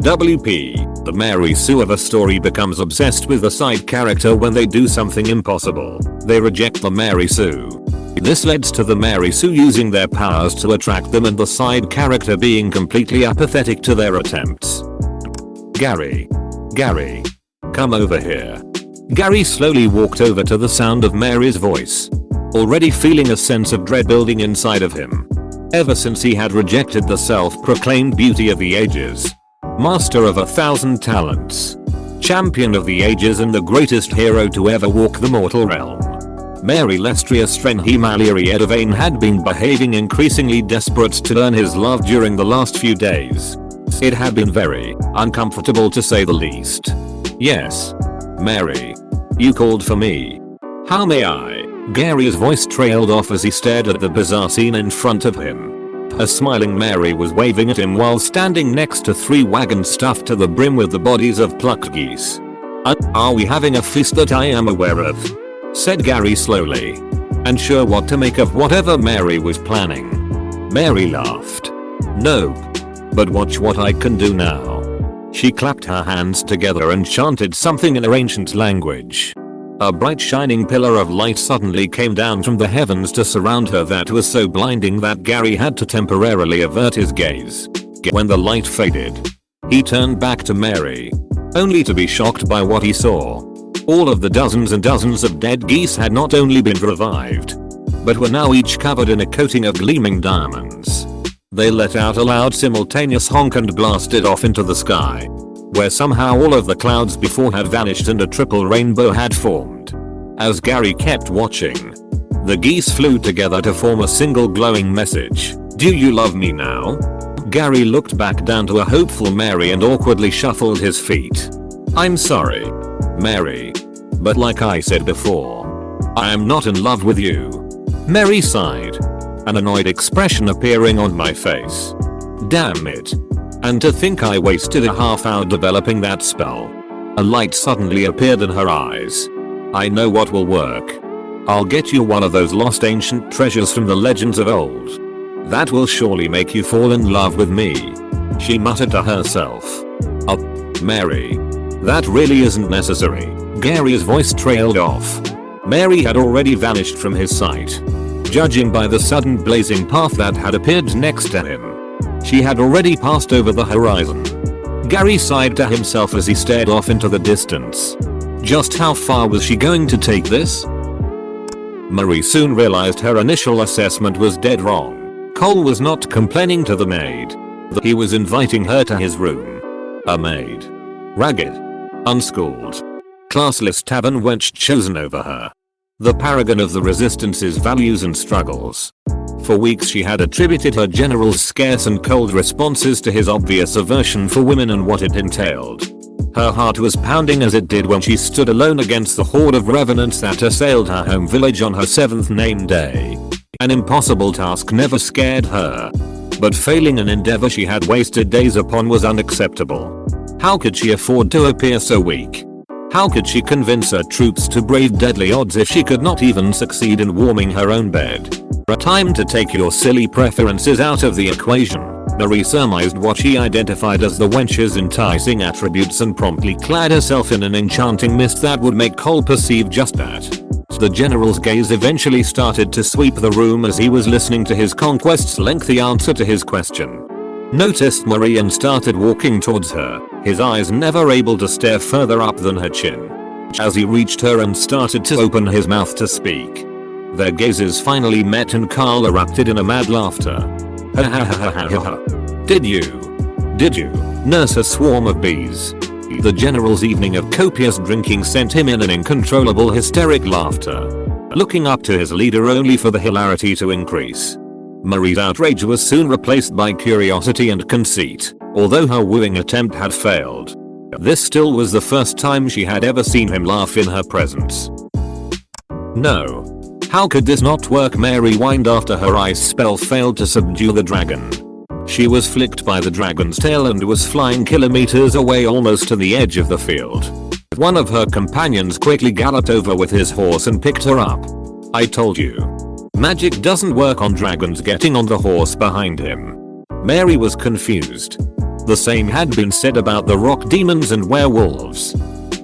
WP, the Mary Sue of a story becomes obsessed with the side character when they do something impossible. They reject the Mary Sue. This leads to the Mary Sue using their powers to attract them and the side character being completely apathetic to their attempts. Gary. Gary. Come over here. Gary slowly walked over to the sound of Mary's voice, already feeling a sense of dread building inside of him. Ever since he had rejected the self-proclaimed beauty of the ages, master of 1,000 talents, champion of the ages and the greatest hero to ever walk the mortal realm, Mary Lestria Strenhimaleri Edavane had been behaving increasingly desperate to earn his love during the last few days. It had been very uncomfortable to say the least. Yes. Mary. You called for me. How may I? Gary's voice trailed off as he stared at the bizarre scene in front of him. A smiling Mary was waving at him while standing next to 3 wagons stuffed to the brim with the bodies of plucked geese. Are we having a feast that I am aware of? Said Gary slowly, unsure what to make of whatever Mary was planning. Mary laughed. Nope. But watch what I can do now. She clapped her hands together and chanted something in her ancient language. A bright shining pillar of light suddenly came down from the heavens to surround her that was so blinding that Gary had to temporarily avert his gaze. When the light faded, he turned back to Mary, only to be shocked by what he saw. All of the dozens and dozens of dead geese had not only been revived, but were now each covered in a coating of gleaming diamonds. They let out a loud simultaneous honk and blasted off into the sky, where somehow all of the clouds before had vanished and a triple rainbow had formed. As Gary kept watching, the geese flew together to form a single glowing message. Do you love me now? Gary looked back down to a hopeful Mary and awkwardly shuffled his feet. I'm sorry, Mary, but like I said before, I am not in love with you. Mary sighed, an annoyed expression appearing on my face. Damn it. And to think I wasted a half hour developing that spell. A light suddenly appeared in her eyes. I know what will work. I'll get you one of those lost ancient treasures from the legends of old. That will surely make you fall in love with me. She muttered to herself. Oh, Mary. That really isn't necessary. Gary's voice trailed off. Mary had already vanished from his sight. Judging by the sudden blazing path that had appeared next to him, she had already passed over the horizon. Gary sighed to himself as he stared off into the distance. Just how far was she going to take this? Marie soon realized her initial assessment was dead wrong. Cole was not complaining to the maid. He was inviting her to his room. A maid. Ragged. Unschooled. Classless tavern wench chosen over her. The paragon of the resistance's values and struggles. For weeks she had attributed her general's scarce and cold responses to his obvious aversion for women and what it entailed. Her heart was pounding as it did when she stood alone against the horde of revenants that assailed her home village on her 7th name day. An impossible task never scared her, but failing an endeavor she had wasted days upon was unacceptable. How could she afford to appear so weak? How could she convince her troops to brave deadly odds if she could not even succeed in warming her own bed? Time to take your silly preferences out of the equation. Marie surmised what she identified as the wench's enticing attributes and promptly clad herself in an enchanting mist that would make Cole perceive just that. The general's gaze eventually started to sweep the room as he was listening to his conquest's lengthy answer to his question. Noticed Marie and started walking towards her, his eyes never able to stare further up than her chin. As he reached her and started to open his mouth to speak, their gazes finally met and Carl erupted in a mad laughter. Ha ha ha ha ha ha. Did you nurse a swarm of bees? The general's evening of copious drinking sent him in an uncontrollable hysteric laughter, looking up to his leader only for the hilarity to increase. Marie's outrage was soon replaced by curiosity and conceit, although her wooing attempt had failed. This still was the first time she had ever seen him laugh in her presence. No. How could this not work? Mary whined after her ice spell failed to subdue the dragon. She was flicked by the dragon's tail and was flying kilometers away almost to the edge of the field. One of her companions quickly galloped over with his horse and picked her up. I told you. Magic doesn't work on dragons. Getting on the horse behind him, Mary was confused. The same had been said about the rock demons and werewolves.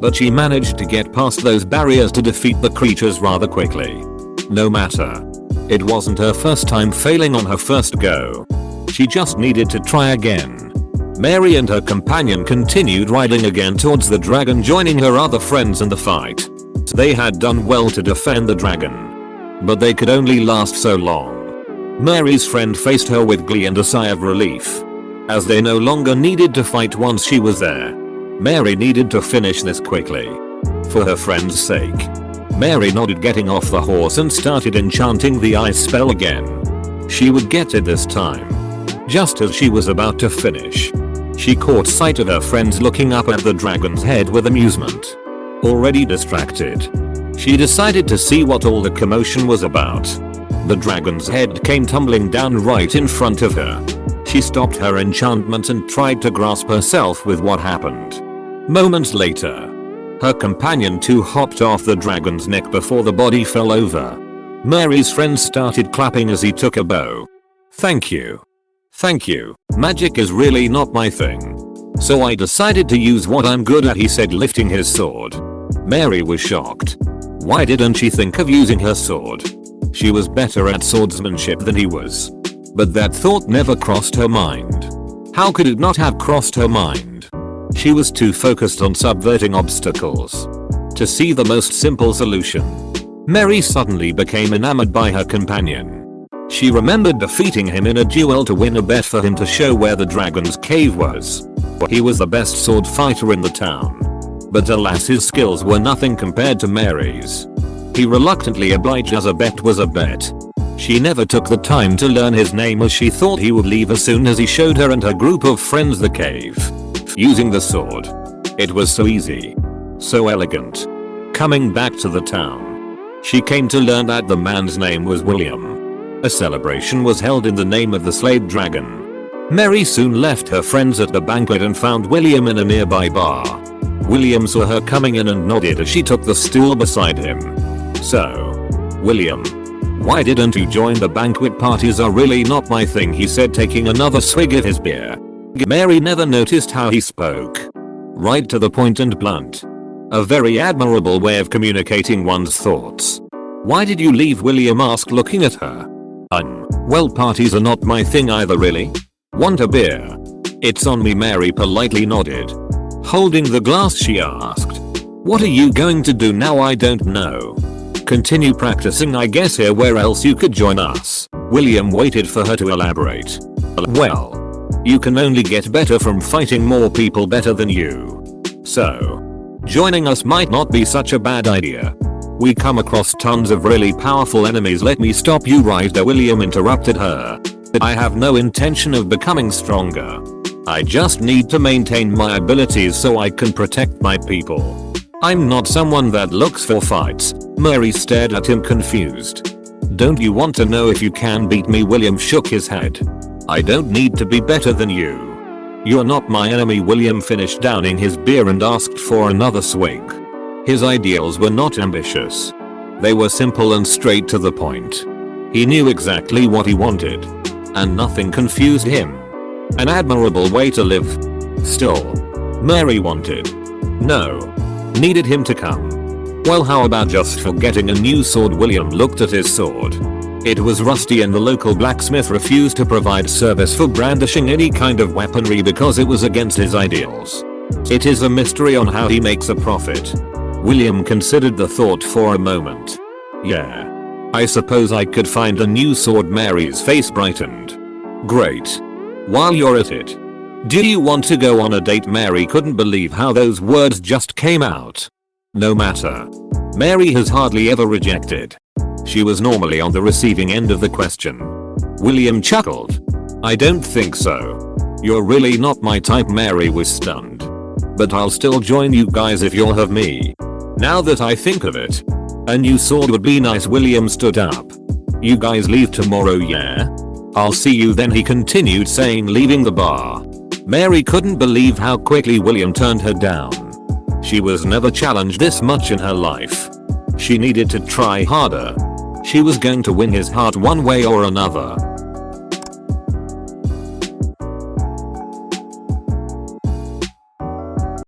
But she managed to get past those barriers to defeat the creatures rather quickly. No matter. It wasn't her first time failing on her first go. She just needed to try again. Mary and her companion continued riding again towards the dragon, joining her other friends in the fight. They had done well to defend the dragon. But they could only last so long. Mary's friend faced her with glee and a sigh of relief. As they no longer needed to fight once she was there. Mary needed to finish this quickly. For her friend's sake. Mary nodded, getting off the horse, and started enchanting the ice spell again. She would get it this time. Just as she was about to finish. She caught sight of her friends looking up at the dragon's head with amusement. Already distracted. She decided to see what all the commotion was about. The dragon's head came tumbling down right in front of her. She stopped her enchantment and tried to grasp herself with what happened. Moments later, her companion too hopped off the dragon's neck before the body fell over. Mary's friend started clapping as he took a bow. Thank you. Thank you. Magic is really not my thing. So I decided to use what I'm good at, he said, lifting his sword. Mary was shocked. Why didn't she think of using her sword? She was better at swordsmanship than he was. But that thought never crossed her mind. How could it not have crossed her mind? She was too focused on subverting obstacles to see the most simple solution. Mary suddenly became enamored by her companion. She remembered defeating him in a duel to win a bet for him to show where the dragon's cave was. He was the best sword fighter in the town. But alas, his skills were nothing compared to Mary's. He reluctantly obliged, as a bet was a bet. She never took the time to learn his name, as she thought he would leave as soon as he showed her and her group of friends the cave. Using the sword. It was so easy. So elegant. Coming back to the town. She came to learn that the man's name was William. A celebration was held in the name of the slayed dragon. Mary soon left her friends at the banquet and found William in a nearby bar. William saw her coming in and nodded as she took the stool beside him. So, William, why didn't you join the banquet? Parties are really not my thing, he said, taking another swig of his beer. Mary never noticed how he spoke. Right to the point and blunt. A very admirable way of communicating one's thoughts. Why did you leave? William asked, looking at her. Well, parties are not my thing either, really. Want a beer? It's on me, Mary politely nodded. Holding the glass, she asked. What are you going to do now? I don't know. Continue practicing, I guess. Here, where else you could join us? William waited for her to elaborate. Well, you can only get better from fighting more people better than you. So, joining us might not be such a bad idea. We come across tons of really powerful enemies. Let me stop you right there, William interrupted her. I have no intention of becoming stronger. I just need to maintain my abilities so I can protect my people. I'm not someone that looks for fights. Mary stared at him confused. Don't you want to know if you can beat me? William shook his head. I don't need to be better than you. You're not my enemy. William finished downing his beer and asked for another swig. His ideals were not ambitious. They were simple and straight to the point. He knew exactly what he wanted. And nothing confused him. An admirable way to live. Still, Mary wanted. No. Needed him to come. Well, how about just forgetting a new sword? William looked at his sword. It was rusty and the local blacksmith refused to provide service for brandishing any kind of weaponry because it was against his ideals. It is a mystery on how he makes a profit. William considered the thought for a moment. Yeah. I suppose I could find a new sword. Mary's face brightened. Great. While you're at it, do you want to go on a date? Mary couldn't believe how those words just came out. No matter. Mary has hardly ever rejected. She was normally on the receiving end of the question. William chuckled. I don't think so. You're really not my type. Mary was stunned. But I'll still join you guys if you'll have me. Now that I think of it, a new sword would be nice. William stood up. You guys leave tomorrow, yeah? I'll see you then, he continued saying, leaving the bar. Mary couldn't believe how quickly William turned her down. She was never challenged this much in her life. She needed to try harder. She was going to win his heart one way or another.